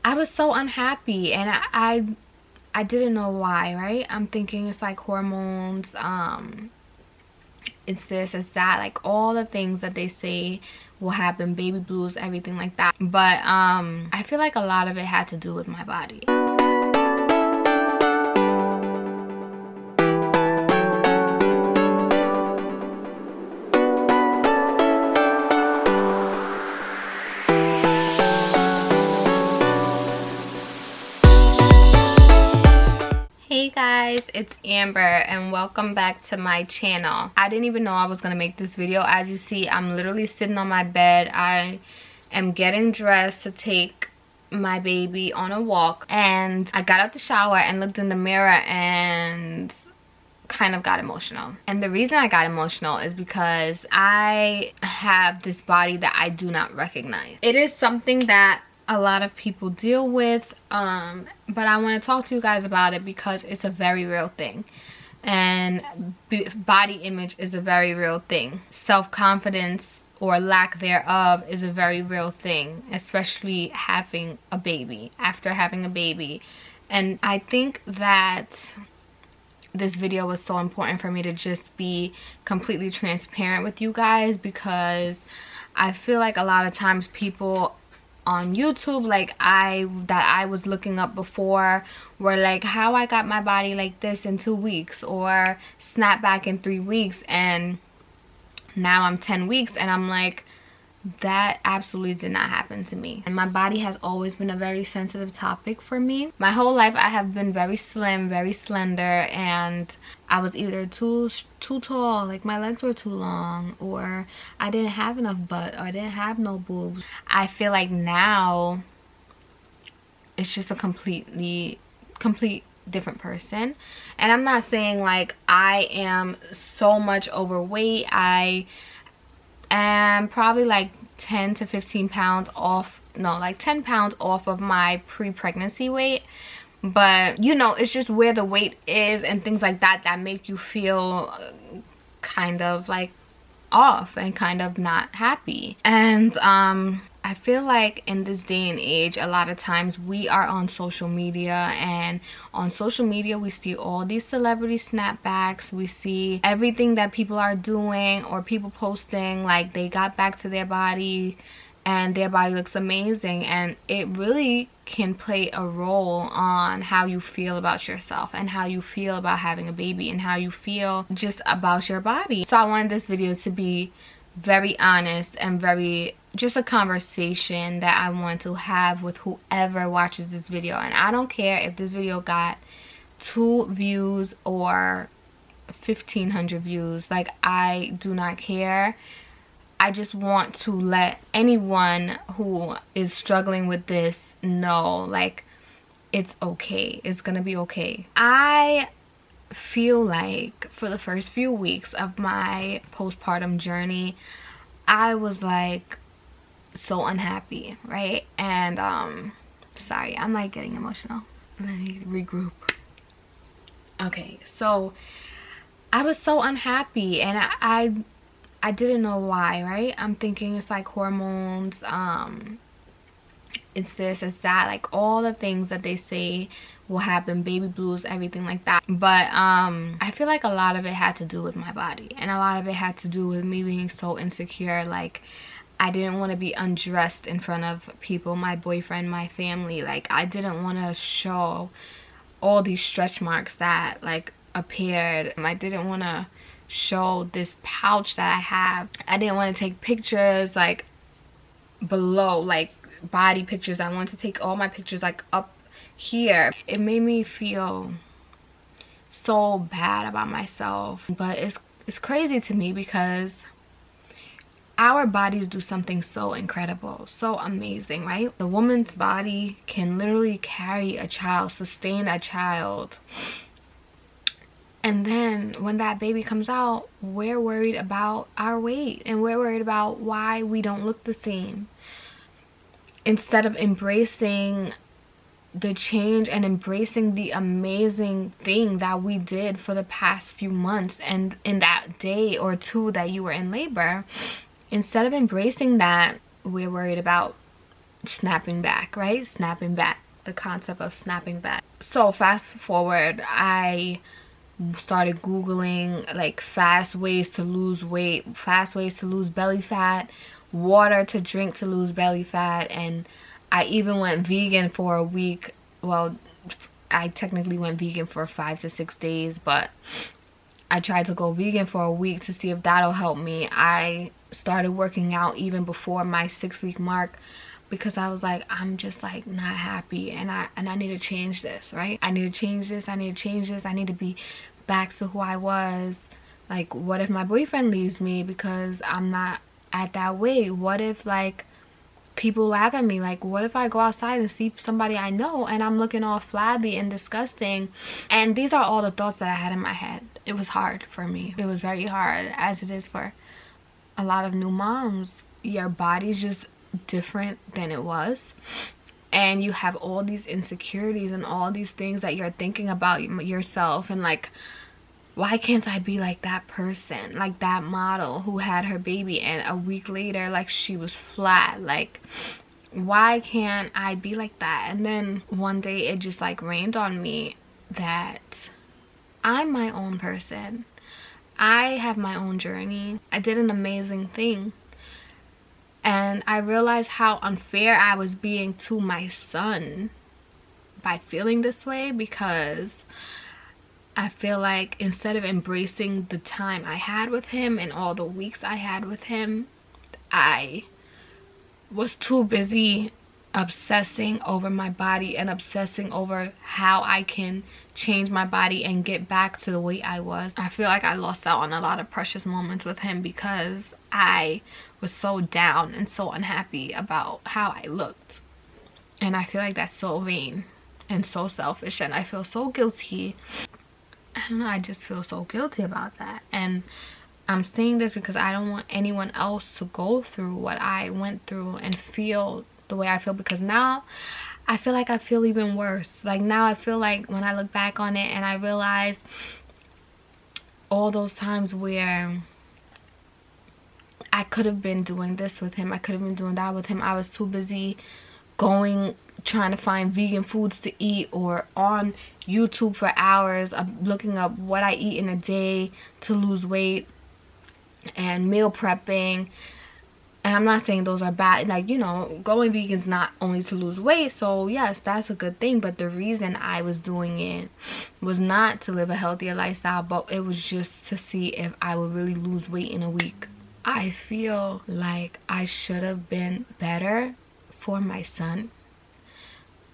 I was so unhappy, and I didn't know why, right? I'm thinking it's like hormones, it's this, it's that, like all the things that they say will happen, baby blues, everything like that. But I feel like a lot of it had to do with my body. Hey guys, it's Amber and welcome back to my channel. I didn't even know I was gonna make this video. As you see, I'm literally sitting on my bed. I am getting dressed to take my baby on a walk, and I got out the shower and looked in the mirror and kind of got emotional. And the reason I got emotional is because I have this body that I do not recognize. It is something that a lot of people deal with, but I want to talk to you guys about it because it's a very real thing, and body image is a very real thing. Self-confidence or lack thereof is a very real thing, especially having a baby, after having a baby. And I think that this video was so important for me to just be completely transparent with you guys, because I feel like a lot of times people on YouTube, like I was looking up before, were like, how I got my body like this in 2 weeks, or snap back in 3 weeks, and now I'm 10 weeks, and I'm like, that absolutely did not happen to me. And my body has always been a very sensitive topic for me. My whole life I have been very slim, very slender, and I was either too tall, like my legs were too long, or I didn't have enough butt, or I didn't have no boobs. I feel like now it's just a complete different person. And I'm not saying like I am so much overweight. I am probably like 10 to 15 pounds off, no, like 10 pounds off of my pre-pregnancy weight. But you know, it's just where the weight is and things like that that make you feel kind of like off and kind of not happy. And I feel like in this day and age, a lot of times we are on social media, and on social media we see all these celebrity snapbacks. We see everything that people are doing, or people posting like they got back to their body and their body looks amazing, and it really can play a role on how you feel about yourself, and how you feel about having a baby, and how you feel just about your body. So I wanted this video to be very honest and very just a conversation that I want to have with whoever watches this video. And I don't care if this video got 2 views or 1,500 views, like I do not care. I just want to let anyone who is struggling with this know, like, it's okay, it's gonna be okay. I feel like for the first few weeks of my postpartum journey, I was like so unhappy, right? And sorry, I'm like getting emotional. Let me regroup. Okay, so I was so unhappy, and I didn't know why, right? I'm thinking it's like hormones, it's this, it's that, like all the things that they say will happen, baby blues, everything like that. But I feel like a lot of it had to do with my body, and a lot of it had to do with me being so insecure. Like I didn't want to be undressed in front of people, my boyfriend, my family. Like I didn't want to show all these stretch marks that like appeared. I didn't want to show this pouch that I have. I didn't want to take pictures like below, like body pictures. I wanted to take all my pictures like up here. It made me feel so bad about myself. But it's crazy to me because our bodies do something so incredible, so amazing, right? The woman's body can literally carry a child, sustain a child. And then when that baby comes out, we're worried about our weight, and we're worried about why we don't look the same, instead of embracing the change and embracing the amazing thing that we did for the past few months and in that day or two that you were in labor. Instead of embracing that, we're worried about snapping back, right? Snapping back, the concept of snapping back. So fast forward, I started googling like fast ways to lose weight, fast ways to lose belly fat, water to drink to lose belly fat, and I even went vegan for a week. Well, I technically went vegan for 5 to 6 days, but I tried to go vegan for a week to see if that'll help me. I started working out even before my 6-week mark because I was like, I'm just like not happy, and I need to change this, right? I need to change this, I need to change this, I need to be back to who I was. Like, what if my boyfriend leaves me because I'm not at that weight? What if like people laugh at me? Like, what if I go outside and see somebody I know and I'm looking all flabby and disgusting? And these are all the thoughts that I had in my head. It was hard for me. It was very hard, as it is for a lot of new moms. Your body's just different than it was, and you have all these insecurities and all these things that you're thinking about yourself, and like, why can't I be like that person, like that model who had her baby and a week later like she was flat? Like, why can't I be like that? And then one day it just like rained on me that I'm my own person. I have my own journey. I did an amazing thing, and I realized how unfair I was being to my son by feeling this way, because I feel like instead of embracing the time I had with him and all the weeks I had with him, I was too busy obsessing over my body and obsessing over how I can change my body and get back to the way I was. I feel like I lost out on a lot of precious moments with him because I was so down and so unhappy about how I looked. And I feel like that's so vain and so selfish, and I feel so guilty. I don't know, I just feel so guilty about that. And I'm saying this because I don't want anyone else to go through what I went through and feel the way I feel, because now I feel like I feel even worse. Like, now I feel like when I look back on it and I realize all those times where I could have been doing this with him, I could have been doing that with him. I was too busy trying to find vegan foods to eat, or on YouTube for hours looking up what I eat in a day to lose weight, and meal prepping. And I'm not saying those are bad, like, you know, going vegan's not only to lose weight, so yes, that's a good thing, but the reason I was doing it was not to live a healthier lifestyle, but it was just to see if I would really lose weight in a week. I feel like I should have been better for my son.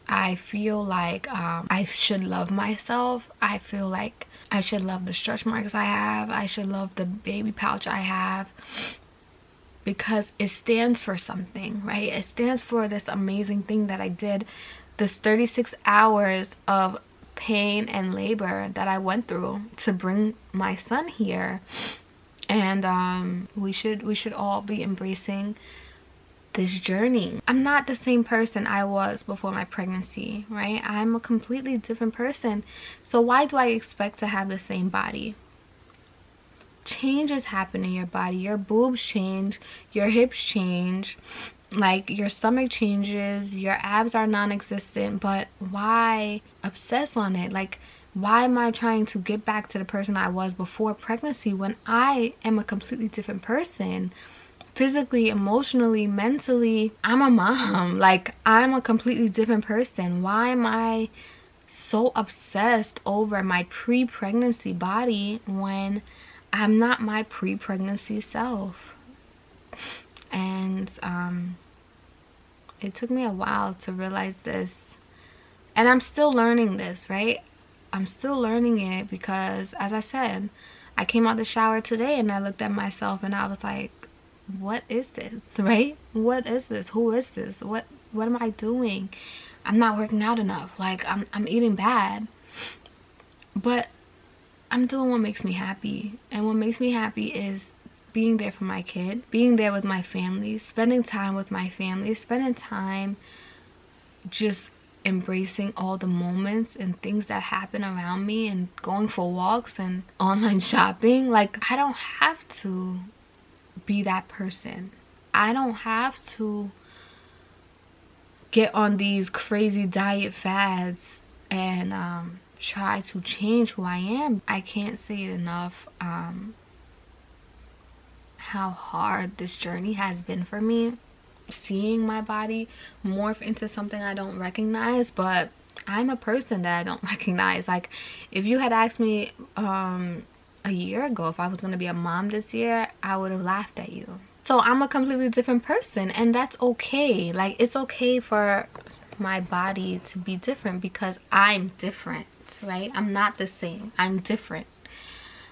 I feel like I should love myself. I feel like I should love the stretch marks I have. I should love the baby pouch I have, because it stands for something, right? It stands for this amazing thing that I did, this 36 hours of pain and labor that I went through to bring my son here. And we should all be embracing this journey. I'm not the same person I was before my pregnancy, right? I'm a completely different person. So why do I expect to have the same body? Changes happen in your body. Your boobs change, your hips change, like your stomach changes, your abs are non-existent. But why obsess on it? Like, why am I trying to get back to the person I was before pregnancy when I am a completely different person? Physically, emotionally, mentally, I'm a mom. Like, I'm a completely different person. Why am I so obsessed over my pre-pregnancy body when I'm not my pre-pregnancy self? And it took me a while to realize this, and I'm still learning this, right? I'm still learning it because, as I said, I came out the shower today and I looked at myself and I was like, what is this, right? What is this? Who is this? What am I doing? I'm not working out enough. Like, I'm eating bad, but I'm doing what makes me happy. And what makes me happy is being there for my kid, being there with my family, spending time with my family, spending time just embracing all the moments and things that happen around me, and going for walks and online shopping. Like, I don't have to be that person. I don't have to get on these crazy diet fads and try to change who I am. I can't say it enough how hard this journey has been for me, seeing my body morph into something I don't recognize. But I'm a person that I don't recognize. Like, if you had asked me a year ago if I was going to be a mom this year, I would have laughed at you. So I'm a completely different person, and that's okay. Like, it's okay for my body to be different because I'm different, right? I'm not the same. I'm different,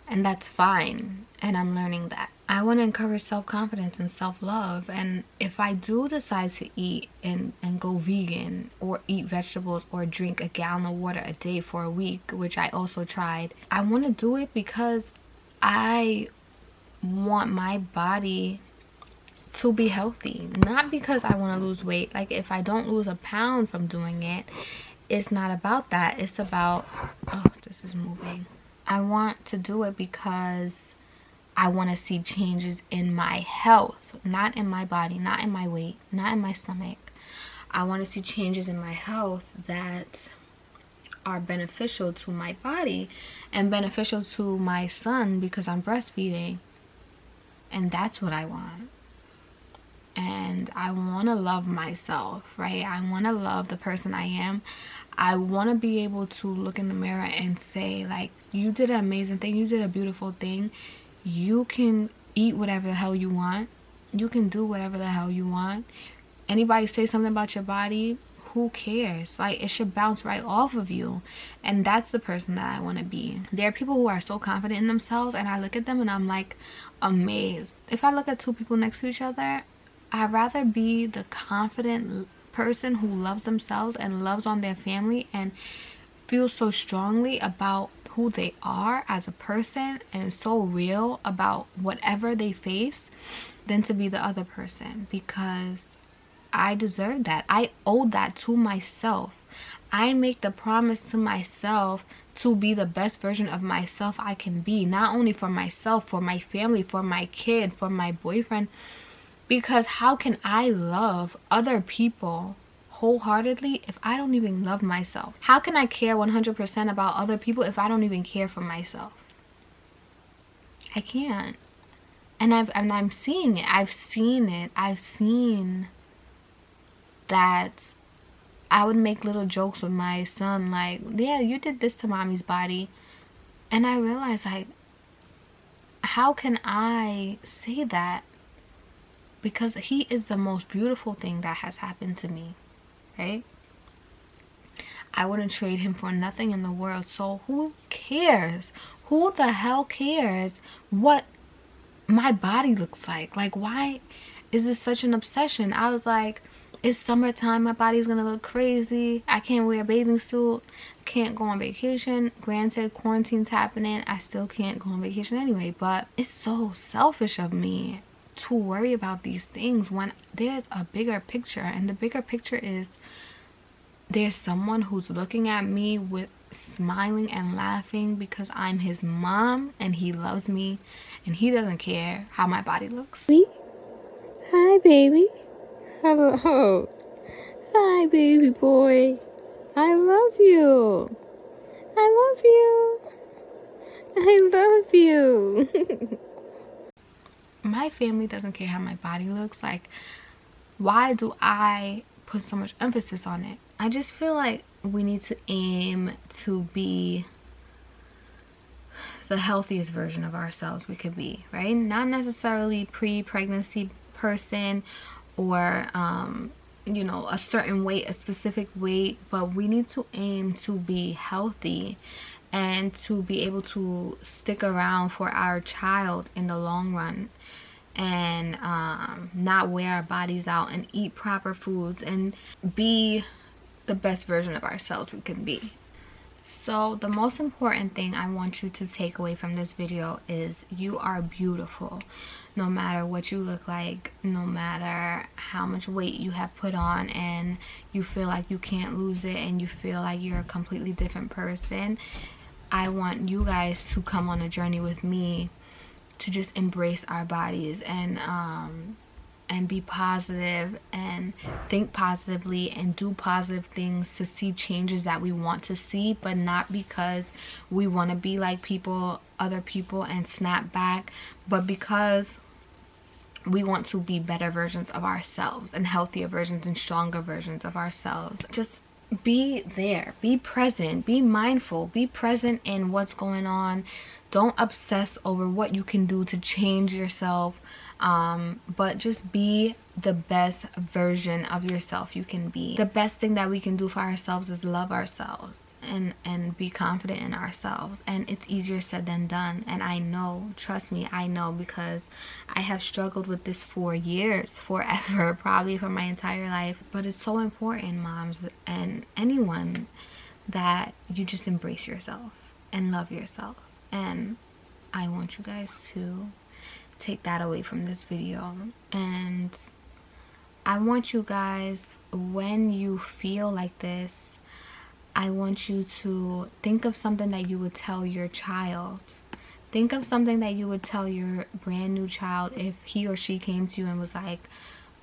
and that's fine, and I'm learning that. I want to encourage self-confidence and self-love, and if I do decide to eat and go vegan or eat vegetables or drink a gallon of water a day for a week, which I also tried, I want to do it because I want my body to be healthy, not because I want to lose weight. Like, if I don't lose a pound from doing it, it's not about that. It's about, oh, this is moving. I want to do it because I want to see changes in my health, not in my body, not in my weight, not in my stomach. I want to see changes in my health that are beneficial to my body and beneficial to my son because I'm breastfeeding. And that's what I want. And I want to love myself, right? I want to love the person I am. I want to be able to look in the mirror and say, like, you did an amazing thing. You did a beautiful thing. You can eat whatever the hell you want. You can do whatever the hell you want. Anybody say something about your body, who cares? Like, it should bounce right off of you. And that's the person that I want to be. There are people who are so confident in themselves, and I look at them and I'm like amazed. If I look at two people next to each other, I'd rather be the confident person who loves themselves and loves on their family and feels so strongly about who they are as a person and so real about whatever they face than to be the other person, because I deserve that. I owe that to myself. I make the promise to myself to be the best version of myself I can be, not only for myself, for my family, for my kid, for my boyfriend. Because how can I love other people wholeheartedly if I don't even love myself? How can I care 100% about other people if I don't even care for myself? I can't. And I'm seeing it. I've seen it. I've seen that I would make little jokes with my son, like, yeah, you did this to mommy's body. And I realized, like, how can I say that? Because he is the most beautiful thing that has happened to me, right? I wouldn't trade him for nothing in the world. So who cares? Who the hell cares what my body looks like? Like, why is this such an obsession? I was like, it's summertime, my body's gonna look crazy. I can't wear a bathing suit, can't go on vacation. Granted, quarantine's happening, I still can't go on vacation anyway. But it's so selfish of me to worry about these things when there's a bigger picture. And the bigger picture is there's someone who's looking at me with smiling and laughing because I'm his mom and he loves me and he doesn't care how my body looks. Hi, baby. Hello. Hi, baby boy. I love you. I love you. I love you. My family doesn't care how my body looks. Like, why do I put so much emphasis on it? I just feel like we need to aim to be the healthiest version of ourselves we could be, right? Not necessarily pre-pregnancy person or you know, a certain weight, a specific weight, but we need to aim to be healthy and to be able to stick around for our child in the long run, and not wear our bodies out and eat proper foods and be the best version of ourselves we can be. So the most important thing I want you to take away from this video is you are beautiful. No matter what you look like, no matter how much weight you have put on and you feel like you can't lose it and you feel like you're a completely different person, I want you guys to come on a journey with me to just embrace our bodies and and be positive and think positively and do positive things to see changes that we want to see, but not because we want to be like other people and snap back, but because we want to be better versions of ourselves and healthier versions and stronger versions of ourselves. Just be there, be present, be mindful, be present in what's going on. Don't obsess over what you can do to change yourself, but just be the best version of yourself you can be. The best thing that we can do for ourselves is love ourselves and be confident in ourselves, and it's easier said than done. And I know, trust me, I know, because I have struggled with this for years, forever, probably for my entire life. But it's so important, moms and anyone, that you just embrace yourself and love yourself. And I want you guys to take that away from this video. And I want you guys, when you feel like this, I want you to think of something that you would tell your child. Think of something that you would tell your brand new child if he or she came to you and was like,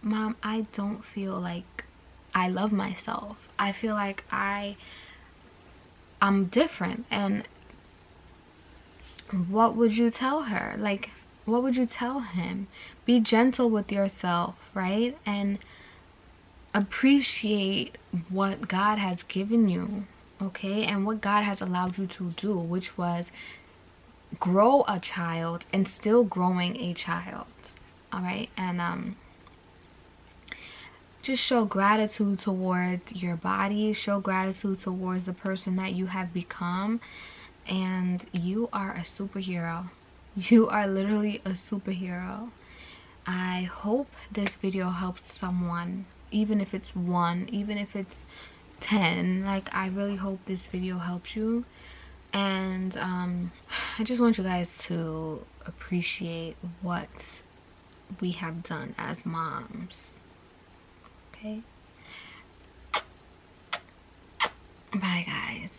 Mom, I don't feel like I love myself. I feel like I'm different. And what would you tell her? Like, what would you tell him? Be gentle with yourself, right? And appreciate what God has given you, okay? And what God has allowed you to do, which was grow a child and still growing a child, all right? And just show gratitude towards your body, show gratitude towards the person that you have become, and you are a superhero. You are literally a superhero. I hope this video helped someone, even if it's one, even if it's 10. Like, I really hope this video helps you. And I just want you guys to appreciate what we have done as moms, okay? Bye, guys.